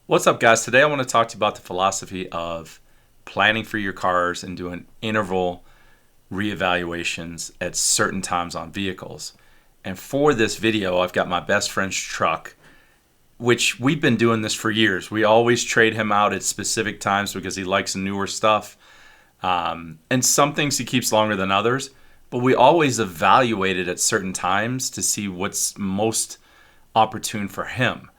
What's up, guys? Today I want to talk to you about the philosophy of planning for your cars and doing interval reevaluations at certain times on vehicles. And for this video, I've got my best friend's truck, which we've been doing this for years. We always trade him out at specific times because he likes newer stuff. And some things he keeps longer than others, but we always evaluate it at certain times to see what's most opportune for him.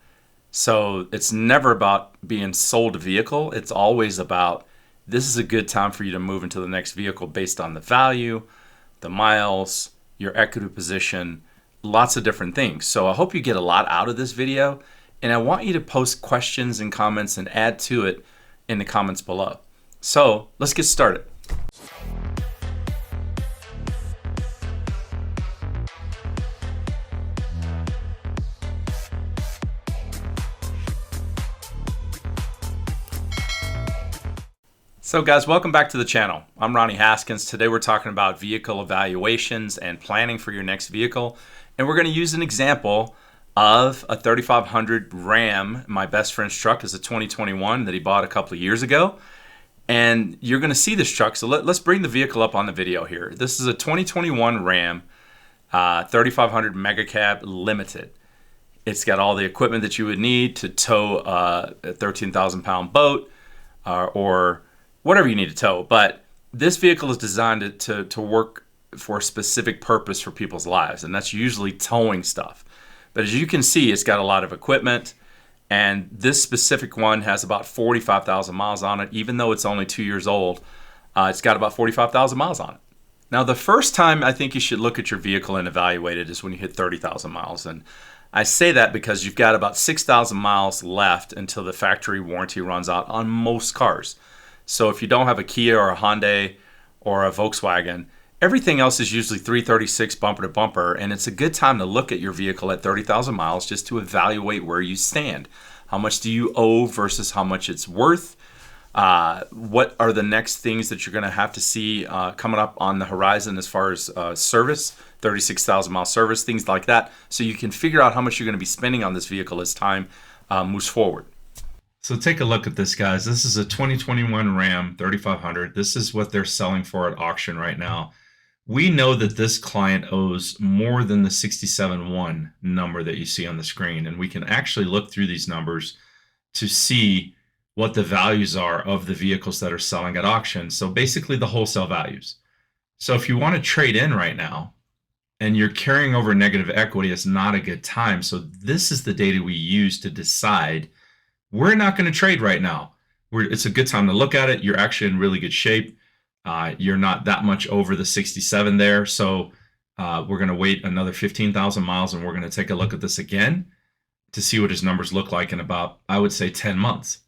So it's never about being sold a vehicle. It's always about this is a good time for you to move into the next vehicle based on the value, the miles, your equity position, lots of different things. So I hope you get a lot out of this video, and I want you to post questions and comments and add to it in the comments below. So let's get started. So guys, welcome back to the channel. I'm Ronnie Haskins. Today we're talking about vehicle evaluations and planning for your next vehicle. And we're going to use an example of a 3500 Ram. My best friend's truck is a 2021 that he bought a couple of years ago. And you're going to see this truck. So let's bring the vehicle up on the video here. This is a 2021 Ram 3500 Mega Cab Limited. It's got all the equipment that you would need to tow a 13,000 pound boat or whatever you need to tow. But this vehicle is designed to work for a specific purpose for people's lives, and that's usually towing stuff. But as you can see, it's got a lot of equipment, and this specific one has about 45,000 miles on it. Even though it's only 2 years old, it's got about 45,000 miles on it. Now, the first time I think you should look at your vehicle and evaluate it is when you hit 30,000 miles. And I say that because you've got about 6,000 miles left until the factory warranty runs out on most cars. So if you don't have a Kia or a Hyundai or a Volkswagen, everything else is usually 336 bumper to bumper, and it's a good time to look at your vehicle at 30,000 miles just to evaluate where you stand. How much do you owe versus how much it's worth? What are the next things that you're going to have to see coming up on the horizon as far as service, 36,000 mile service, things like that, so you can figure out how much you're going to be spending on this vehicle as time moves forward. So take a look at this, guys. This is a 2021 Ram 3500. This is what they're selling for at auction right now. We know that this client owes more than the 67.1 number that you see on the screen, and we can actually look through these numbers to see what the values are of the vehicles that are selling at auction. So basically the wholesale values. So if you want to trade in right now and you're carrying over negative equity, it's not a good time. So this is the data we use to decide we're not going to trade right now. It's a good time to look at it. You're actually in really good shape. You're not that much over the 67 there. So we're going to wait another 15,000 miles, and we're going to take a look at this again to see what his numbers look like in about, I would say, 10 months.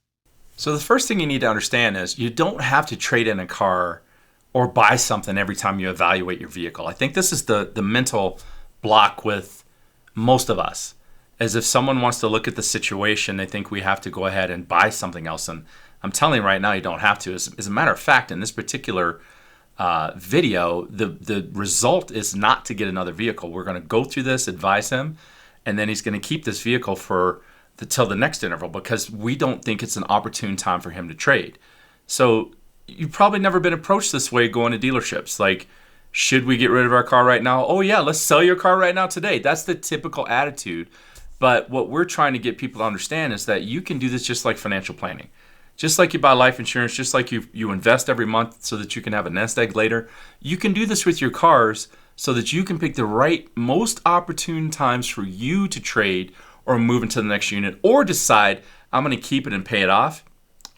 So the first thing you need to understand is you don't have to trade in a car or buy something every time you evaluate your vehicle. I think this is the mental block with most of us. As if someone wants to look at the situation, they think we have to go ahead and buy something else. And I'm telling you right now, you don't have to. As a matter of fact, in this particular video, the result is not to get another vehicle. We're going to go through this, advise him, and then he's going to keep this vehicle till the next interval because we don't think it's an opportune time for him to trade. So you've probably never been approached this way going to dealerships. Like, should we get rid of our car right now? Oh yeah, let's sell your car right now today. That's the typical attitude. But what we're trying to get people to understand is that you can do this just like financial planning. Just like you buy life insurance, just like you invest every month so that you can have a nest egg later. You can do this with your cars so that you can pick the right, most opportune times for you to trade or move into the next unit, or decide I'm going to keep it and pay it off.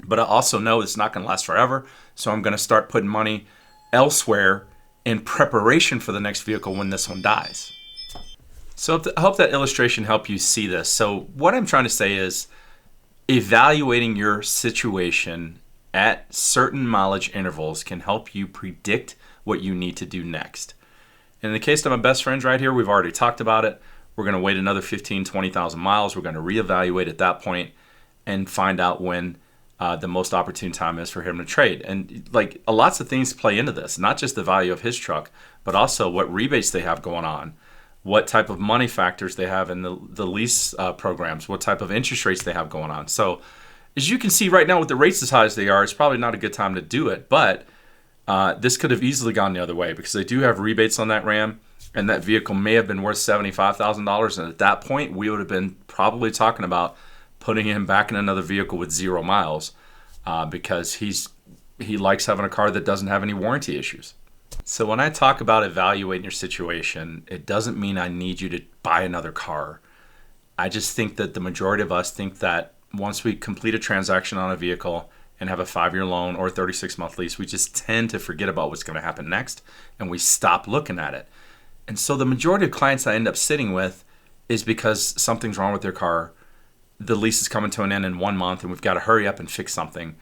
But I also know it's not going to last forever, so I'm going to start putting money elsewhere in preparation for the next vehicle when this one dies. So I hope that illustration helped you see this. So what I'm trying to say is evaluating your situation at certain mileage intervals can help you predict what you need to do next. In the case of my best friends right here, we've already talked about it. We're going to wait another 15, 20,000 miles. We're going to reevaluate at that point and find out when the most opportune time is for him to trade. And like lots of things play into this, not just the value of his truck, but also what rebates they have going on, what type of money factors they have in the lease programs, what type of interest rates they have going on. So As you can see right now with the rates as high as they are, it's probably not a good time to do it, but this could have easily gone the other way because they do have rebates on that Ram, and that vehicle may have been worth $75,000, and at that point we would have been probably talking about putting him back in another vehicle with 0 miles because he likes having a car that doesn't have any warranty issues. So when I talk about evaluating your situation, it doesn't mean I need you to buy another car. I just think that the majority of us think that once we complete a transaction on a vehicle and have a 5-year loan or a 36-month lease, we just tend to forget about what's going to happen next and we stop looking at it. And so the majority of clients I end up sitting with is because something's wrong with their car. The lease is coming to an end in 1 month and we've got to hurry up and fix something.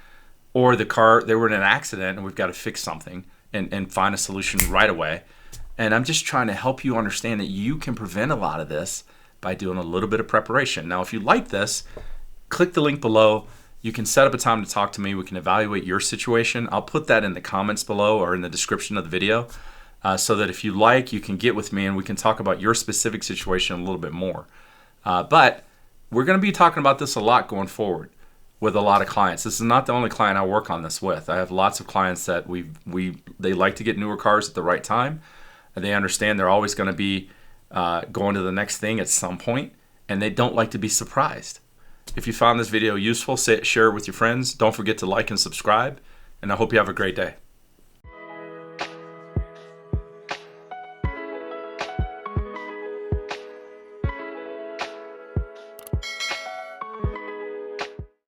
Or the car, they were in an accident and we've got to fix something and find a solution right away. And I'm just trying to help you understand that you can prevent a lot of this by doing a little bit of preparation. Now, if you like this, click the link below. You can set up a time to talk to me. We can evaluate your situation. I'll put that in the comments below or in the description of the video so that if you like, you can get with me and we can talk about your specific situation a little bit more. But we're going to be talking about this a lot going forward with a lot of clients. This is not the only client I work on this with. I have lots of clients that they like to get newer cars at the right time. And they understand they're always going to be going to the next thing at some point, and they don't like to be surprised. If you found this video useful, share it with your friends. Don't forget to like and subscribe, and I hope you have a great day.